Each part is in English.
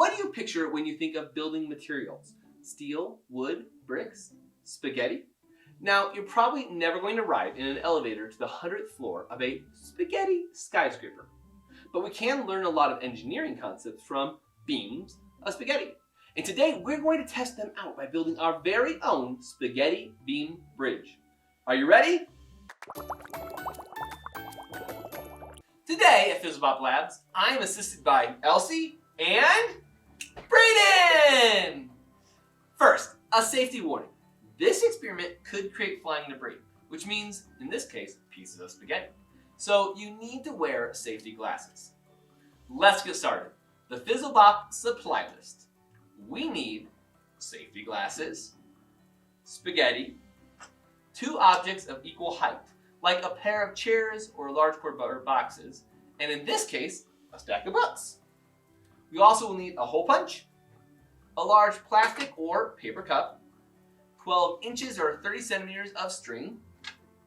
what do you picture when you think of building materials? Steel, wood, bricks, spaghetti? Now, you're probably never going to ride in an elevator to the 100th floor of a spaghetti skyscraper. But we can learn a lot of engineering concepts from beams of spaghetti. And today, we're going to test them out by building our very own spaghetti beam bridge. Are you ready? Today at Fizzlebop Labs, I am assisted by Elsie and Brayden! First, a safety warning. This experiment could create flying debris, which means, in this case, pieces of spaghetti. So you need to wear safety glasses. Let's get started. The Fizzlebop supply list. We need safety glasses, spaghetti, 2 objects of equal height, like a pair of chairs or large cardboard boxes, and in this case, a stack of books. We also will need a hole punch, a large plastic or paper cup, 12 inches or 30 centimeters of string,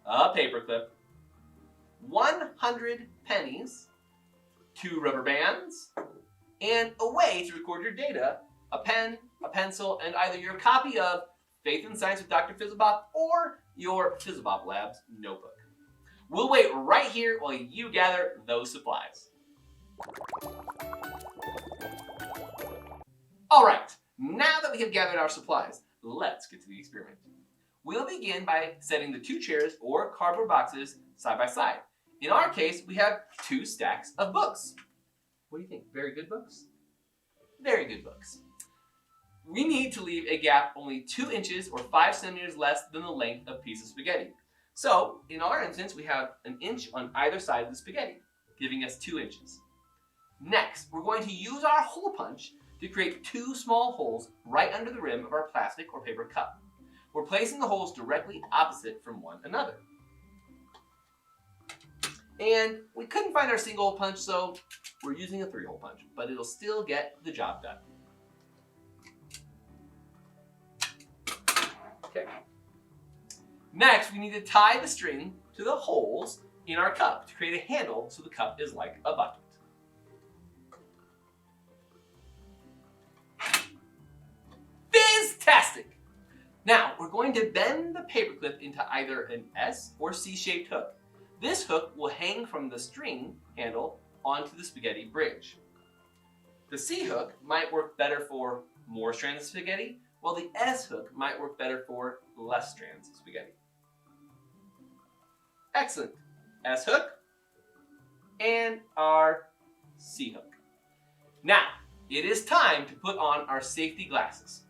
a paper clip, 100 pennies, 2 rubber bands, and a way to record your data, a pen, a pencil, and either your copy of Faith and Science with Dr. Fizzlebop or your Fizzlebop Labs notebook. We'll wait right here while you gather those supplies. All right, now that we have gathered our supplies, let's get to the experiment. We'll begin by setting the 2 chairs or cardboard boxes side by side. In our case, we have 2 stacks of books. What do you think? Very good books? Very good books. We need to leave a gap only 2 inches or 5 centimeters less than the length of a piece of spaghetti. So, in our instance, we have an inch on either side of the spaghetti, giving us 2 inches. Next, we're going to use our hole punch to create 2 small holes right under the rim of our plastic or paper cup. We're placing the holes directly opposite from one another. And we couldn't find our single hole punch, so we're using a 3-hole punch, but it'll still get the job done. Okay. Next, we need to tie the string to the holes in our cup to create a handle so the cup is like a bucket. Fizztastic! Now, we're going to bend the paperclip into either an S or C-shaped hook. This hook will hang from the string handle onto the spaghetti bridge. The C hook might work better for more strands of spaghetti, while the S hook might work better for less strands of spaghetti. Excellent. S hook and our C hook. Now, it is time to put on our safety glasses.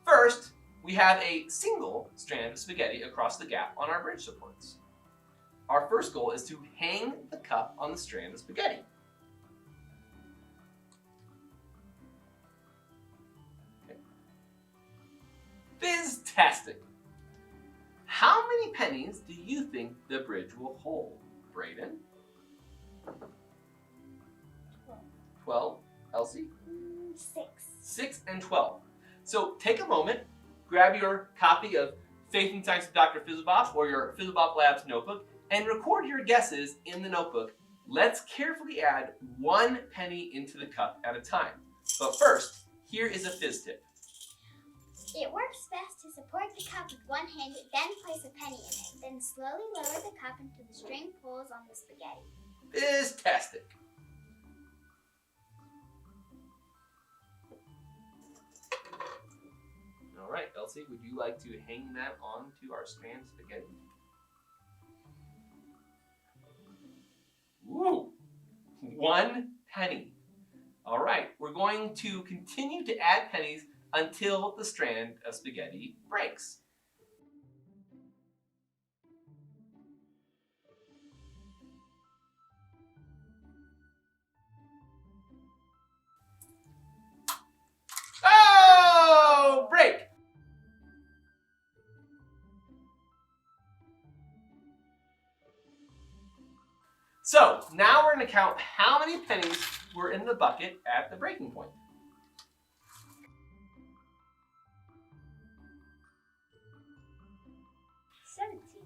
First, we have a single strand of spaghetti across the gap on our bridge supports. Our first goal is to hang the cup on the strand of spaghetti. Okay. Fizztastic! How many pennies do you think the bridge will hold, Brayden? 12. Elsie? 6. 6 and 12. So take a moment, grab your copy of Faith and Science with Dr. Fizzlebop or your Fizzlebop Labs notebook and record your guesses in the notebook. Let's carefully add 1 penny into the cup at a time. But first, here is a fizz tip. It works best to support the cup with one hand, then place a penny in it. Then slowly lower the cup into the string pulls on the spaghetti. Fizztastic! All right, Elsie, would you like to hang that onto our strand spaghetti? Woo! 1 penny. All right, we're going to continue to add pennies until the strand of spaghetti breaks. Oh, break! So now we're going to count how many pennies were in the bucket at the breaking point.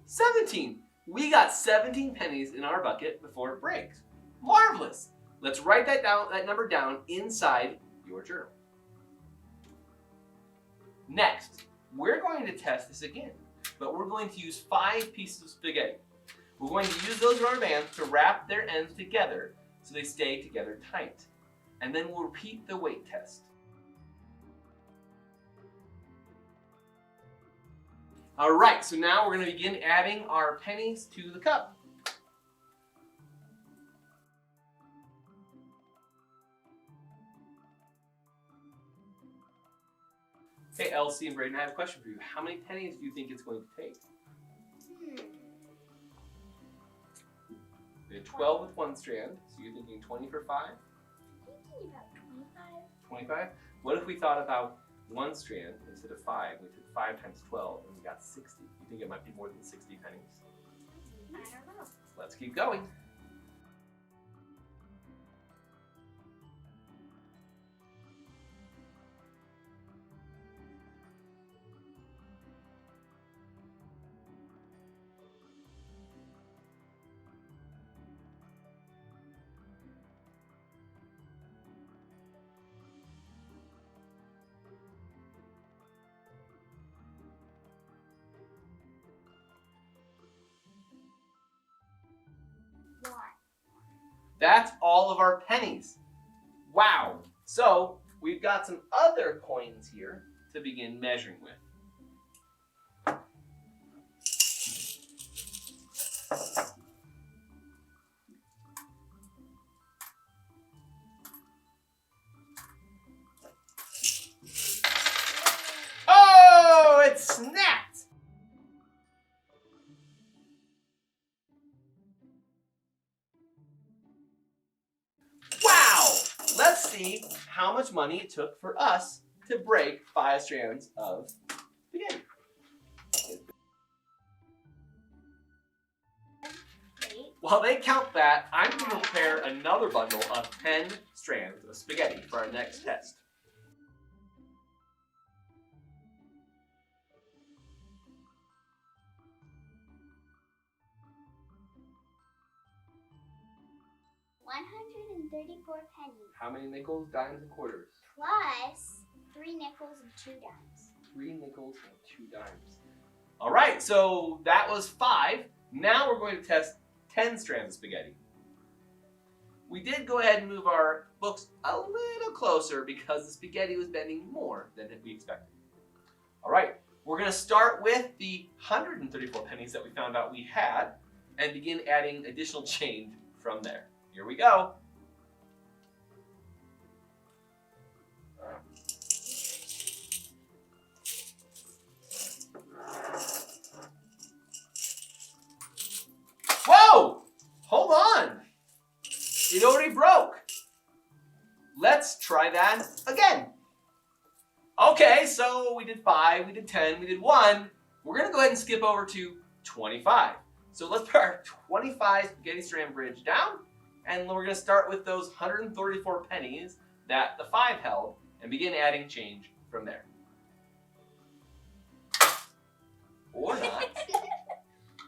17. We got 17 pennies in our bucket before it breaks. Marvelous. Let's write that number down inside your journal. Next, we're going to test this again, but we're going to use 5 pieces of spaghetti. We're going to use those rubber bands to wrap their ends together so they stay together tight. And then we'll repeat the weight test. All right, so now we're going to begin adding our pennies to the cup. Hey, Elsie and Braden, I have a question for you. How many pennies do you think it's going to take? We have 12 with 1 strand, so you're thinking 20 for 5? I'm thinking about 25. 25? What if we thought about 1 strand instead of 5? We took 5 times 12 and we got 60. You think it might be more than 60 pennies? I don't know. Let's keep going. That's all of our pennies. Wow. So we've got some other coins here to begin measuring with. Oh, it snapped. Let's see how much money it took for us to break 5 strands of spaghetti. While they count that, I'm going to prepare another bundle of 10 strands of spaghetti for our next test. $134 pennies. How many nickels, dimes, and quarters? Plus 3 nickels and 2 dimes. 3 nickels and 2 dimes. All right, so that was 5. Now we're going to test 10 strands of spaghetti. We did go ahead and move our books a little closer because the spaghetti was bending more than we expected. All right, we're going to start with the 134 pennies that we found out we had and begin adding additional change from there. Here we go. Whoa! Hold on. It already broke. Let's try that again. Okay, so we did 5, we did 10, we did 1. We're going to go ahead and skip over to 25. So let's put our 25 spaghetti strand bridge down. And we're going to start with those 134 pennies that the 5 held and begin adding change from there. Or not.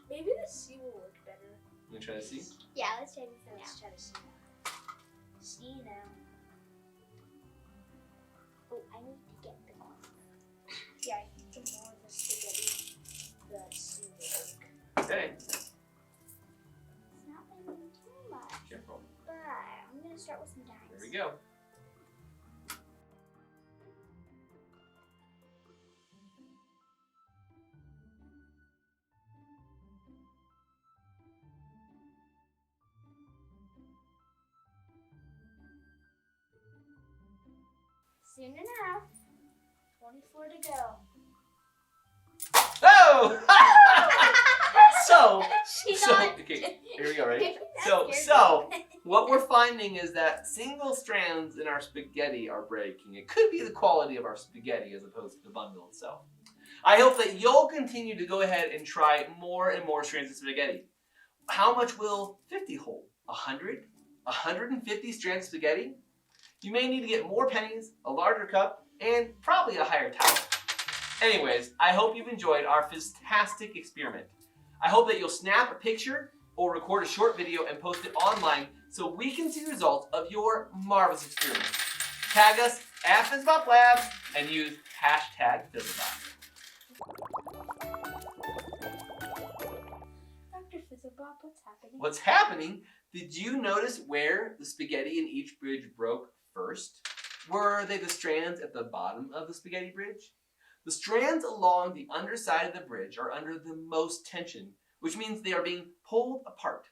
Maybe the C will work better. You want to try to see? Yeah, let's try this now. Let's try to see now. See now. Oh, I need to get the one. Yeah, I think the more of the spaghetti, the C will work. Okay. It's not bending too much. Careful. But I'm going to start with some dimes. There we go. Soon enough. 24 to go. Oh! She's so on. okay, here we go, ready? That's So what we're finding is that single strands in our spaghetti are breaking. It could be the quality of our spaghetti as opposed to the bundle itself. I hope that you'll continue to go ahead and try more and more strands of spaghetti. How much will 50 hold? 100? 150 strands of spaghetti? You may need to get more pennies, a larger cup, and probably a higher tower. Anyways, I hope you've enjoyed our fizztastic experiment. I hope that you'll snap a picture or record a short video and post it online so we can see the results of your marvelous experiment. Tag us at Fizzlebop Labs and use #Fizzlebop. Dr. Fizzlebop, what's happening? What's happening? Did you notice where the spaghetti in each bridge broke first? Were they the strands at the bottom of the spaghetti bridge? The strands along the underside of the bridge are under the most tension, which means they are being pulled apart.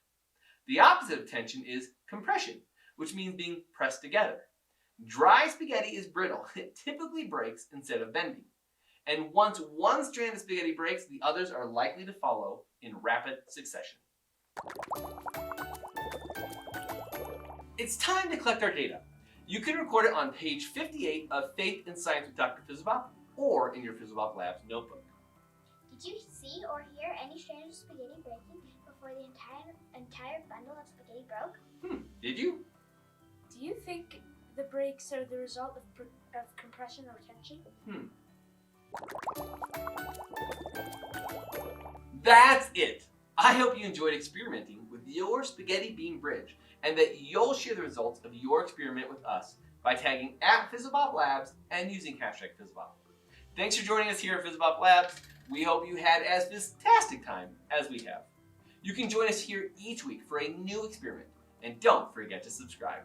The opposite of tension is compression, which means being pressed together. Dry spaghetti is brittle. It typically breaks instead of bending. And once one strand of spaghetti breaks, the others are likely to follow in rapid succession. It's time to collect our data. You can record it on page 58 of Faith in Science with Dr. Fizzlebop or in your Fizzlebop Labs notebook. Did you see or hear any strands of spaghetti breaking before the entire bundle of spaghetti broke? Did you? Do you think the breaks are the result of compression or tension? That's it! I hope you enjoyed experimenting with your spaghetti bean bridge and that you'll share the results of your experiment with us by tagging at Fizzlebop Labs and using #Fizzlebop. Thanks for joining us here at Fizzlebop Labs. We hope you had as fizztastic time as we have. You can join us here each week for a new experiment, and don't forget to subscribe.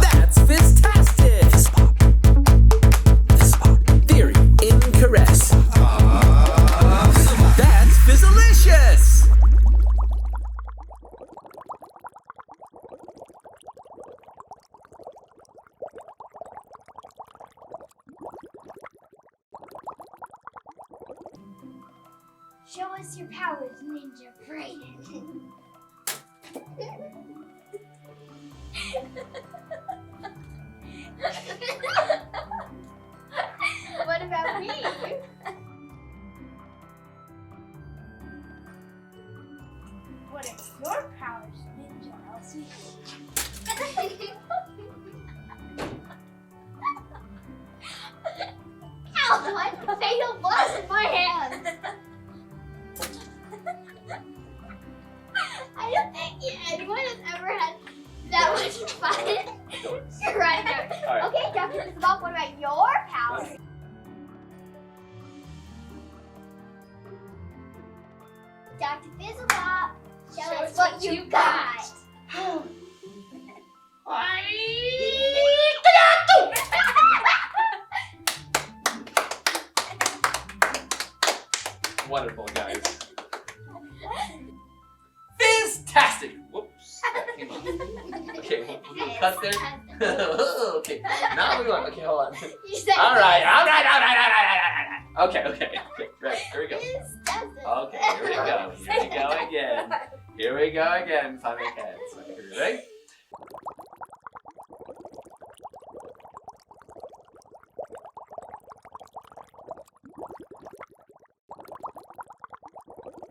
That's fizztastic! Very incorrect. That's fizzlicious! Show us your powers, Ninja Brain. What about me? What are your powers, Ninja Elsie? Ow, one fatal blast in my hand. I don't think anyone has ever had that much fun. You're right there. All right. Okay, Dr. Fizzlebop, what about your powers? Dr. Fizzlebop, show us what you got. Wonderful, guys. Fizztastic! Whoops, that came off. Okay, we'll do a cut there. Okay, now we want. Okay, hold on. You said All right. Okay, right, here we go. Fizztastic. Okay, here we go again. Here we go again, Funny Cats. Okay, ready?